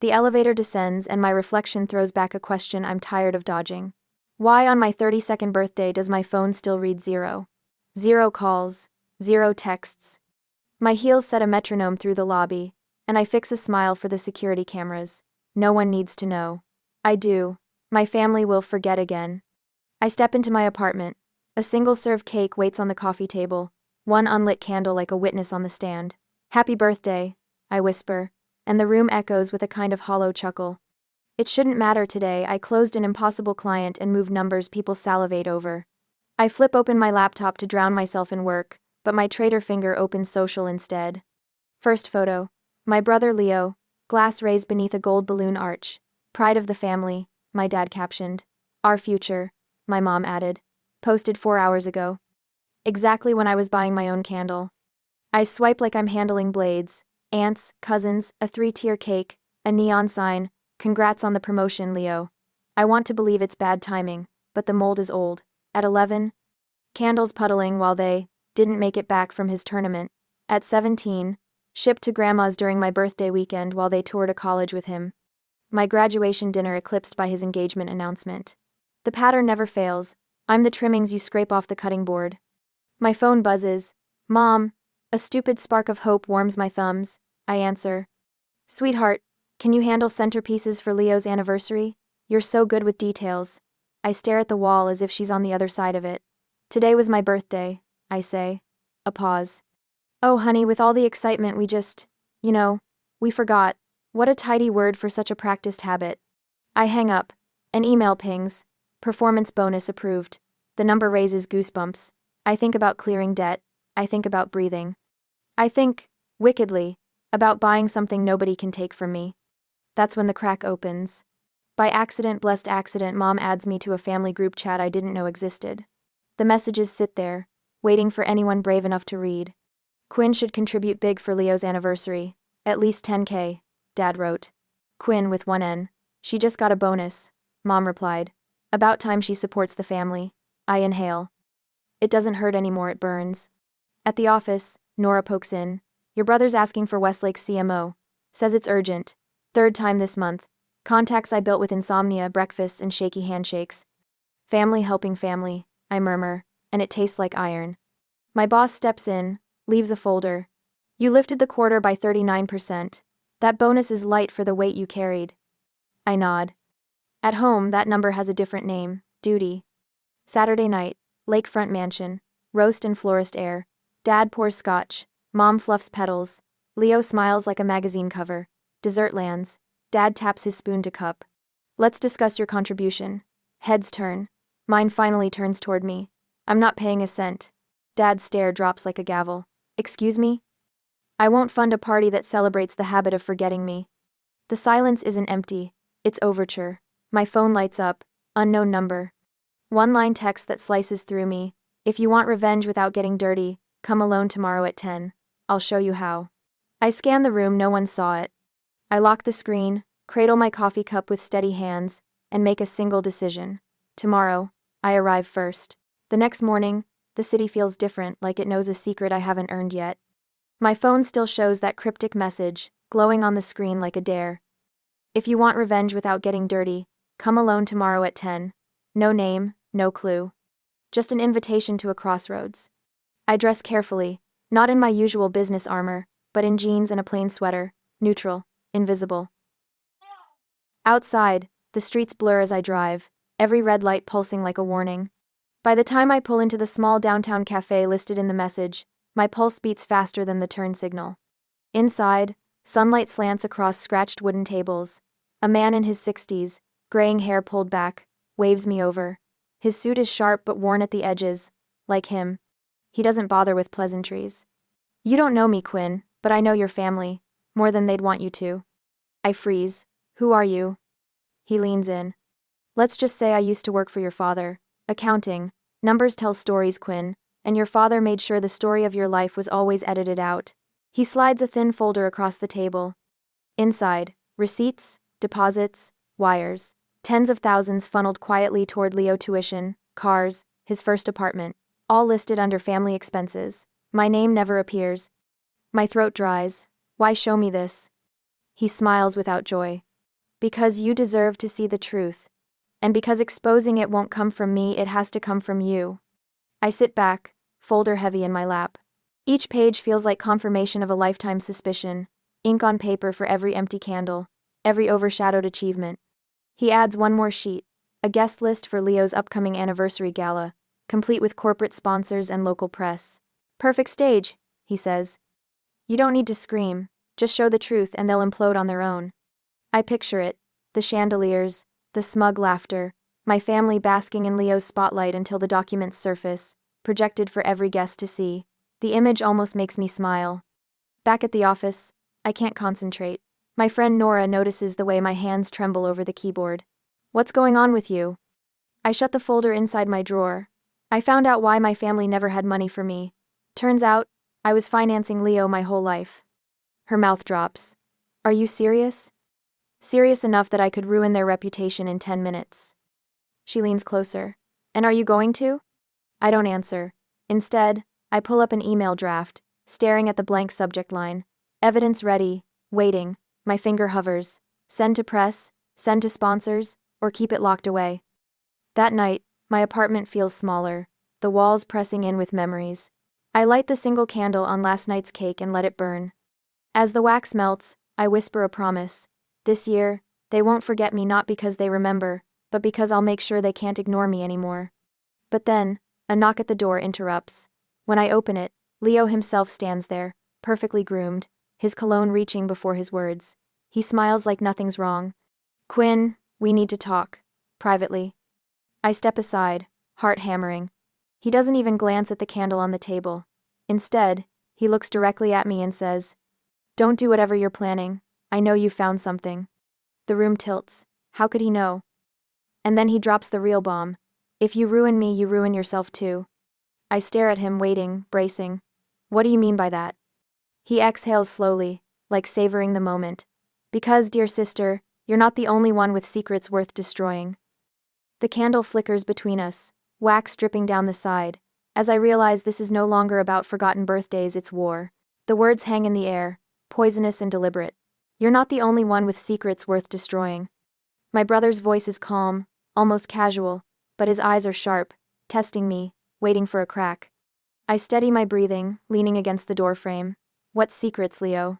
The elevator descends and my reflection throws back a question I'm tired of dodging. Why on my 32nd birthday does my phone still read 0? 0 calls, 0 texts. My heels set a metronome through the lobby, and I fix a smile for the security cameras. No one needs to know. I do. My family will forget again. I step into my apartment. A single-serve cake waits on the coffee table, one unlit candle like a witness on the stand. Happy birthday, I whisper, and the room echoes with a kind of hollow chuckle. It shouldn't matter today. I closed an impossible client and moved numbers people salivate over. I flip open my laptop to drown myself in work, but my traitor finger opens social instead. First photo. My brother Leo, glass raised beneath a gold balloon arch. Pride of the family, my dad captioned. Our future, my mom added. Posted 4 hours ago. Exactly when I was buying my own candle. I swipe like I'm handling blades. Aunts, cousins, a 3-tier cake, a neon sign. Congrats on the promotion, Leo. I want to believe it's bad timing, but the mold is old. At 11, candles puddling while they didn't make it back from his tournament. At 17, shipped to grandma's during my birthday weekend while they toured a college with him. My graduation dinner eclipsed by his engagement announcement. The pattern never fails. I'm the trimmings you scrape off the cutting board. My phone buzzes. Mom. A stupid spark of hope warms my thumbs. I answer. Sweetheart, can you handle centerpieces for Leo's anniversary? You're so good with details. I stare at the wall as if she's on the other side of it. Today was my birthday, I say. A pause. Oh honey, with all the excitement we forgot. What a tidy word for such a practiced habit. I hang up. An email pings. Performance bonus approved. The number raises goosebumps. I think about clearing debt. I think about breathing. I think, wickedly, about buying something nobody can take from me. That's when the crack opens. By accident, blessed accident, Mom adds me to a family group chat I didn't know existed. The messages sit there, waiting for anyone brave enough to read. Quinn should contribute big for Leo's anniversary. At least 10K, Dad wrote. Quinn with 1 N. She just got a bonus, Mom replied. About time she supports the family. I inhale. It doesn't hurt anymore, it burns. At the office, Nora pokes in. Your brother's asking for Westlake's CMO. Says it's urgent. 3rd time this month. Contacts I built with insomnia, breakfasts, and shaky handshakes. Family helping family, I murmur, and it tastes like iron. My boss steps in, leaves a folder. You lifted the quarter by 39%. That bonus is light for the weight you carried. I nod. At home, that number has a different name, duty. Saturday night, lakefront mansion, roast and florist air. Dad pours scotch. Mom fluffs petals. Leo smiles like a magazine cover. Dessert lands. Dad taps his spoon to cup. Let's discuss your contribution. Heads turn. Mine finally turns toward me. I'm not paying a cent. Dad's stare drops like a gavel. Excuse me? I won't fund a party that celebrates the habit of forgetting me. The silence isn't empty. It's overture. My phone lights up. Unknown number. One-line text that slices through me. If you want revenge without getting dirty, come alone tomorrow at 10. I'll show you how. I scan the room, no one saw it. I lock the screen, cradle my coffee cup with steady hands, and make a single decision. Tomorrow, I arrive first. The next morning, the city feels different, like it knows a secret I haven't earned yet. My phone still shows that cryptic message, glowing on the screen like a dare. If you want revenge without getting dirty, come alone tomorrow at 10. No name, no clue. Just an invitation to a crossroads. I dress carefully, not in my usual business armor, but in jeans and a plain sweater, neutral, invisible. Outside, the streets blur as I drive, every red light pulsing like a warning. By the time I pull into the small downtown cafe listed in the message, my pulse beats faster than the turn signal. Inside, sunlight slants across scratched wooden tables. A man in his 60s, graying hair pulled back, waves me over. His suit is sharp but worn at the edges, like him. He doesn't bother with pleasantries. You don't know me, Quinn, but I know your family, more than they'd want you to. I freeze. Who are you? He leans in. Let's just say I used to work for your father. Accounting. Numbers tell stories, Quinn, and your father made sure the story of your life was always edited out. He slides a thin folder across the table. Inside, receipts, deposits, wires. Tens of thousands funneled quietly toward Leo tuition, cars, his first apartment, all listed under family expenses. My name never appears. My throat dries. Why show me this? He smiles without joy. Because you deserve to see the truth. And because exposing it won't come from me, it has to come from you. I sit back, folder heavy in my lap. Each page feels like confirmation of a lifetime suspicion, ink on paper for every empty candle, every overshadowed achievement. He adds one more sheet, a guest list for Leo's upcoming anniversary gala, complete with corporate sponsors and local press. Perfect stage, he says. You don't need to scream, just show the truth and they'll implode on their own. I picture it, the chandeliers, the smug laughter, my family basking in Leo's spotlight until the documents surface, projected for every guest to see. The image almost makes me smile. Back at the office, I can't concentrate. My friend Nora notices the way my hands tremble over the keyboard. What's going on with you? I shut the folder inside my drawer. I found out why my family never had money for me. Turns out, I was financing Leo my whole life. Her mouth drops. Are you serious? Serious enough that I could ruin their reputation in 10 minutes. She leans closer. And are you going to? I don't answer. Instead, I pull up an email draft, staring at the blank subject line. Evidence ready, waiting. My finger hovers. Send to press, send to sponsors, or keep it locked away. That night, my apartment feels smaller, the walls pressing in with memories. I light the single candle on last night's cake and let it burn. As the wax melts, I whisper a promise. This year, they won't forget me, not because they remember, but because I'll make sure they can't ignore me anymore. But then, a knock at the door interrupts. When I open it, Leo himself stands there, perfectly groomed, his cologne reaching before his words. He smiles like nothing's wrong. Quinn, we need to talk. Privately. I step aside, heart hammering. He doesn't even glance at the candle on the table. Instead, he looks directly at me and says, Don't do whatever you're planning. I know you found something. The room tilts. How could he know? And then he drops the real bomb. If you ruin me, you ruin yourself too. I stare at him, waiting, bracing. What do you mean by that? He exhales slowly, like savoring the moment. Because, dear sister, you're not the only one with secrets worth destroying. The candle flickers between us, wax dripping down the side. As I realize this is no longer about forgotten birthdays, it's war. The words hang in the air, poisonous and deliberate. You're not the only one with secrets worth destroying. My brother's voice is calm, almost casual, but his eyes are sharp, testing me, waiting for a crack. I steady my breathing, leaning against the doorframe. What secrets, Leo?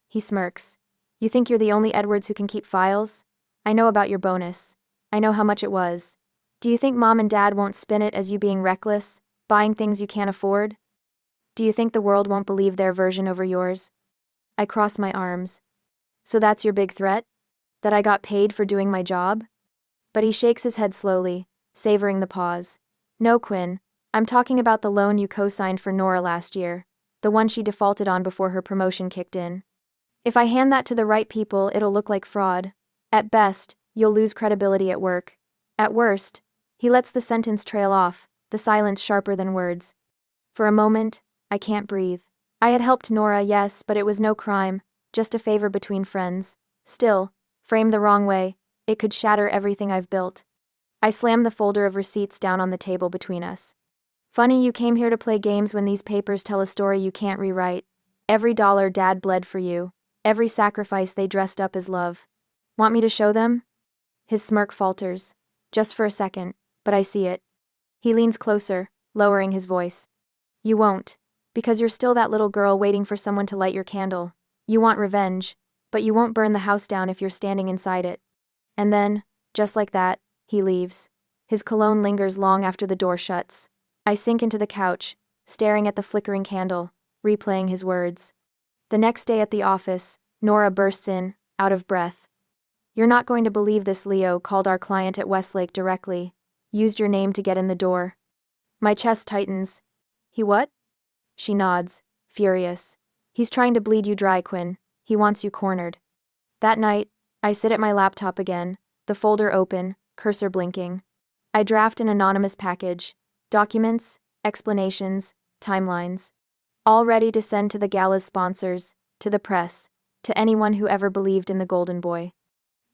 He smirks. You think you're the only Edwards who can keep files? I know about your bonus. I know how much it was. Do you think Mom and Dad won't spin it as you being reckless, buying things you can't afford? Do you think the world won't believe their version over yours? I cross my arms. So that's your big threat? That I got paid for doing my job? But he shakes his head slowly, savoring the pause. No, Quinn, I'm talking about the loan you co-signed for Nora last year, the one she defaulted on before her promotion kicked in. If I hand that to the right people, it'll look like fraud. At best, you'll lose credibility at work. At worst, he lets the sentence trail off, the silence sharper than words. For a moment, I can't breathe. I had helped Nora, yes, but it was no crime, just a favor between friends. Still, framed the wrong way, it could shatter everything I've built. I slam the folder of receipts down on the table between us. Funny you came here to play games when these papers tell a story you can't rewrite. Every dollar Dad bled for you. Every sacrifice they dressed up as love. Want me to show them? His smirk falters. Just for a second, but I see it. He leans closer, lowering his voice. You won't, because you're still that little girl waiting for someone to light your candle. You want revenge, but you won't burn the house down if you're standing inside it. And then, just like that, he leaves. His cologne lingers long after the door shuts. I sink into the couch, staring at the flickering candle, replaying his words. The next day at the office, Nora bursts in, out of breath. You're not going to believe this. Leo called our client at Westlake directly. Used your name to get in the door. My chest tightens. He what? She nods, furious. He's trying to bleed you dry, Quinn. He wants you cornered. That night, I sit at my laptop again, the folder open, cursor blinking. I draft an anonymous package. Documents, explanations, timelines. All ready to send to the gala's sponsors, to the press, to anyone who ever believed in the Golden Boy.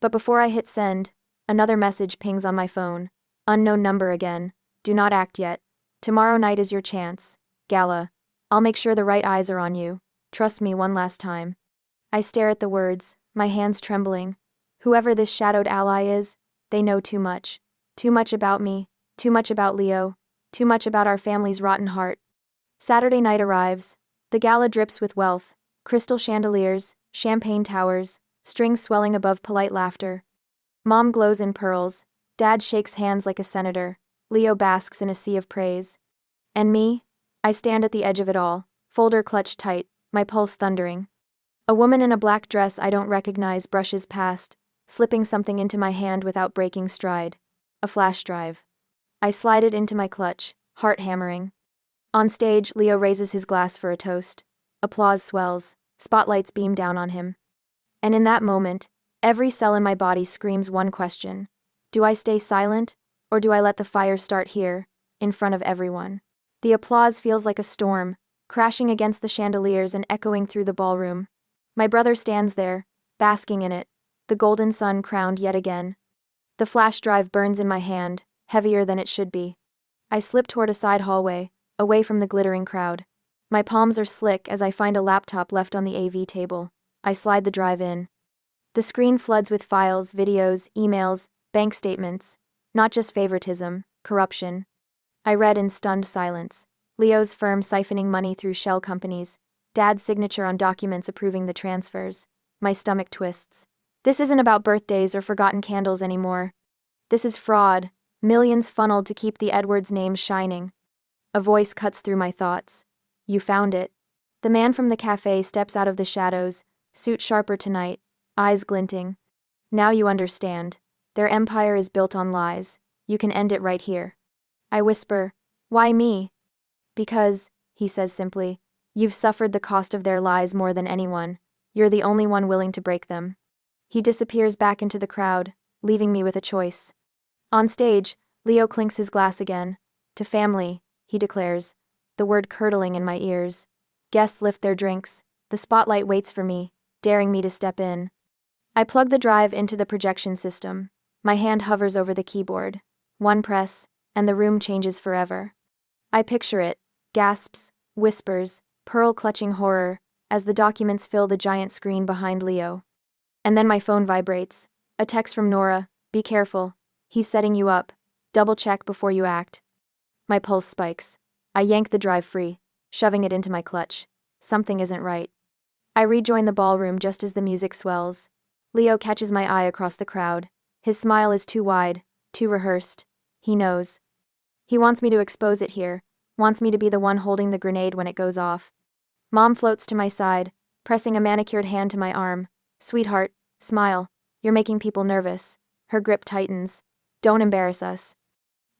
But before I hit send, another message pings on my phone. Unknown number again. Do not act yet. Tomorrow night is your chance. Gala. I'll make sure the right eyes are on you. Trust me one last time. I stare at the words, my hands trembling. Whoever this shadowed ally is, they know too much. Too much about me, too much about Leo, too much about our family's rotten heart. Saturday night arrives. The gala drips with wealth, crystal chandeliers, champagne towers, strings swelling above polite laughter. Mom glows in pearls, Dad shakes hands like a senator, Leo basks in a sea of praise. And me? I stand at the edge of it all, folder clutched tight, my pulse thundering. A woman in a black dress I don't recognize brushes past, slipping something into my hand without breaking stride. A flash drive. I slide it into my clutch, heart hammering. On stage, Leo raises his glass for a toast. Applause swells, spotlights beam down on him. And in that moment, every cell in my body screams one question. Do I stay silent, or do I let the fire start here, in front of everyone? The applause feels like a storm, crashing against the chandeliers and echoing through the ballroom. My brother stands there, basking in it, the golden sun crowned yet again. The flash drive burns in my hand, heavier than it should be. I slip toward a side hallway, away from the glittering crowd. My palms are slick as I find a laptop left on the AV table. I slide the drive in. The screen floods with files, videos, emails, bank statements. Not just favoritism, corruption. I read in stunned silence. Leo's firm siphoning money through shell companies. Dad's signature on documents approving the transfers. My stomach twists. This isn't about birthdays or forgotten candles anymore. This is fraud, millions funneled to keep the Edwards name shining. A voice cuts through my thoughts. You found it. The man from the cafe steps out of the shadows, suit sharper tonight, eyes glinting. Now you understand. Their empire is built on lies. You can end it right here. I whisper, why me? Because, he says simply, you've suffered the cost of their lies more than anyone. You're the only one willing to break them. He disappears back into the crowd, leaving me with a choice. On stage, Leo clinks his glass again. To family, he declares, the word curdling in my ears. Guests lift their drinks. The spotlight waits for me, daring me to step in. I plug the drive into the projection system. My hand hovers over the keyboard. One press, and the room changes forever. I picture it, gasps, whispers, pearl-clutching horror, as the documents fill the giant screen behind Leo. And then my phone vibrates. A text from Nora, be careful. He's setting you up. Double check before you act. My pulse spikes. I yank the drive free, shoving it into my clutch. Something isn't right. I rejoin the ballroom just as the music swells. Leo catches my eye across the crowd. His smile is too wide, too rehearsed. He knows. He wants me to expose it here, wants me to be the one holding the grenade when it goes off. Mom floats to my side, pressing a manicured hand to my arm. Sweetheart, smile. You're making people nervous. Her grip tightens. Don't embarrass us.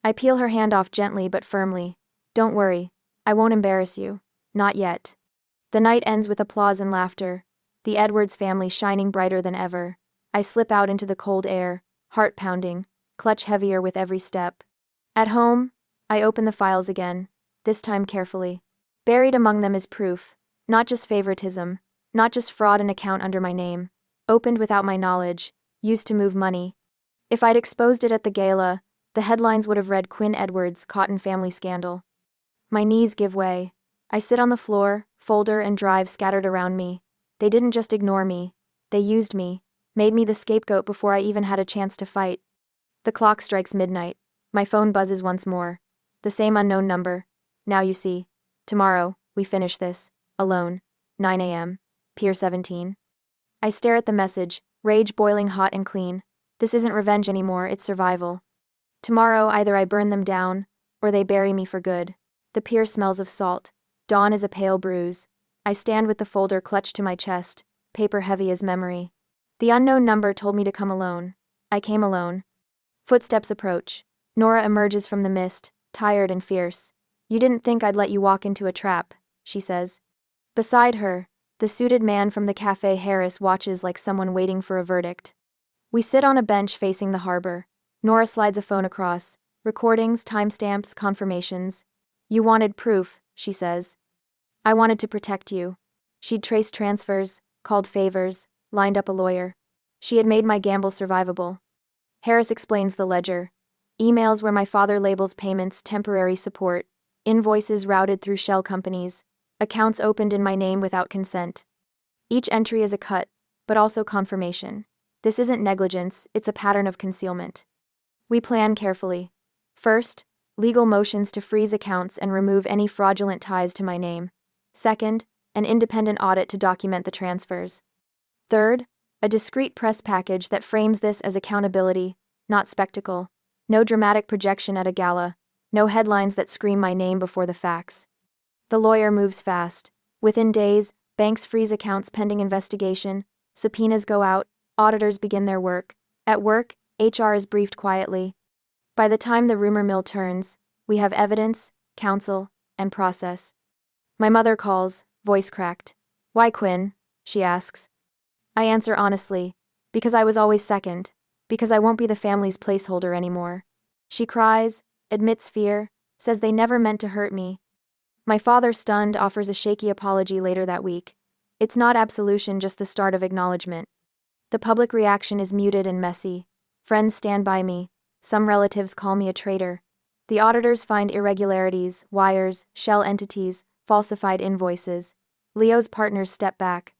I peel her hand off gently but firmly. Don't worry. I won't embarrass you. Not yet. The night ends with applause and laughter. The Edwards family shining brighter than ever. I slip out into the cold air, heart pounding, clutch heavier with every step. At home, I open the files again, this time carefully. Buried among them is proof, not just favoritism, not just fraud and account under my name, opened without my knowledge, used to move money. If I'd exposed it at the gala, the headlines would have read Quinn Edwards, Cotton Family Scandal. My knees give way. I sit on the floor, folder and drive scattered around me. They didn't just ignore me. They used me, made me the scapegoat before I even had a chance to fight. The clock strikes midnight. My phone buzzes once more. The same unknown number. Now you see. Tomorrow, we finish this. Alone. 9 a.m. Pier 17. I stare at the message, rage boiling hot and clean. This isn't revenge anymore, it's survival. Tomorrow, either I burn them down, or they bury me for good. The pier smells of salt. Dawn is a pale bruise. I stand with the folder clutched to my chest, paper heavy as memory. The unknown number told me to come alone. I came alone. Footsteps approach. Nora emerges from the mist, tired and fierce. You didn't think I'd let you walk into a trap, she says. Beside her, the suited man from the Cafe Harris watches like someone waiting for a verdict. We sit on a bench facing the harbor. Nora slides a phone across. Recordings, timestamps, confirmations. You wanted proof, she says. I wanted to protect you. She'd traced transfers, called favors, lined up a lawyer. She had made my gamble survivable. Harris explains the ledger. Emails where my father labels payments temporary support. Invoices routed through shell companies. Accounts opened in my name without consent. Each entry is a cut, but also confirmation. This isn't negligence, it's a pattern of concealment. We plan carefully. First, legal motions to freeze accounts and remove any fraudulent ties to my name. Second, an independent audit to document the transfers. Third, a discreet press package that frames this as accountability, not spectacle. No dramatic projection at a gala. No headlines that scream my name before the facts. The lawyer moves fast. Within days, banks freeze accounts pending investigation, subpoenas go out, auditors begin their work. At work, HR is briefed quietly. By the time the rumor mill turns, we have evidence, counsel, and process. My mother calls, voice cracked. "Why, Quinn?" she asks. I answer honestly, because I was always second, because I won't be the family's placeholder anymore. She cries, admits fear, says they never meant to hurt me. My father, stunned, offers a shaky apology later that week. It's not absolution, just the start of acknowledgement. The public reaction is muted and messy. Friends stand by me. Some relatives call me a traitor. The auditors find irregularities, wires, shell entities, falsified invoices. Leo's partners step back.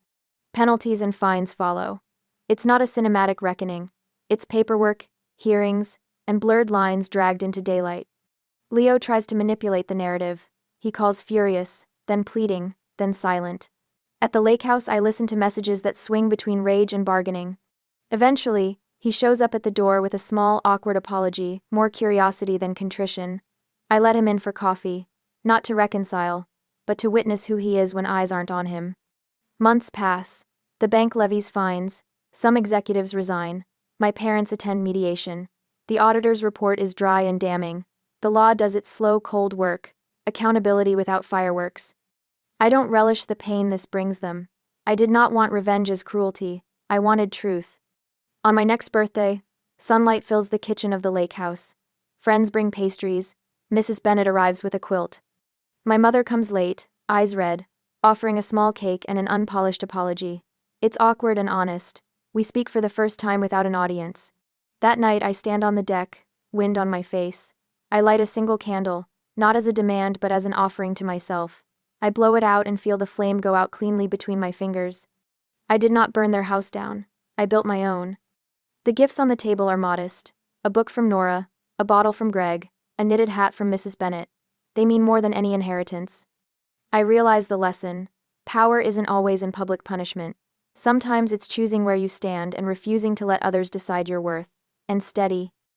Penalties and fines follow. It's not a cinematic reckoning. It's paperwork, hearings, and blurred lines dragged into daylight. Leo tries to manipulate the narrative. He calls furious, then pleading, then silent. At the lake house, I listen to messages that swing between rage and bargaining. Eventually, he shows up at the door with a small, awkward apology, more curiosity than contrition. I let him in for coffee, not to reconcile, but to witness who he is when eyes aren't on him. Months pass. The bank levies fines. Some executives resign. My parents attend mediation. The auditor's report is dry and damning. The law does its slow, cold work. Accountability without fireworks. I don't relish the pain this brings them. I did not want revenge as cruelty. I wanted truth. On my next birthday, sunlight fills the kitchen of the lake house. Friends bring pastries. Mrs. Bennet arrives with a quilt. My mother comes late, eyes red, offering a small cake and an unpolished apology. It's awkward and honest. We speak for the first time without an audience. That night I stand on the deck, wind on my face. I light a single candle, not as a demand but as an offering to myself. I blow it out and feel the flame go out cleanly between my fingers. I did not burn their house down. I built my own. The gifts on the table are modest. A book from Nora, a bottle from Greg, a knitted hat from Mrs. Bennet. They mean more than any inheritance. I realize the lesson. Power isn't always in public punishment. Sometimes it's choosing where you stand and refusing to let others decide your worth. And steady,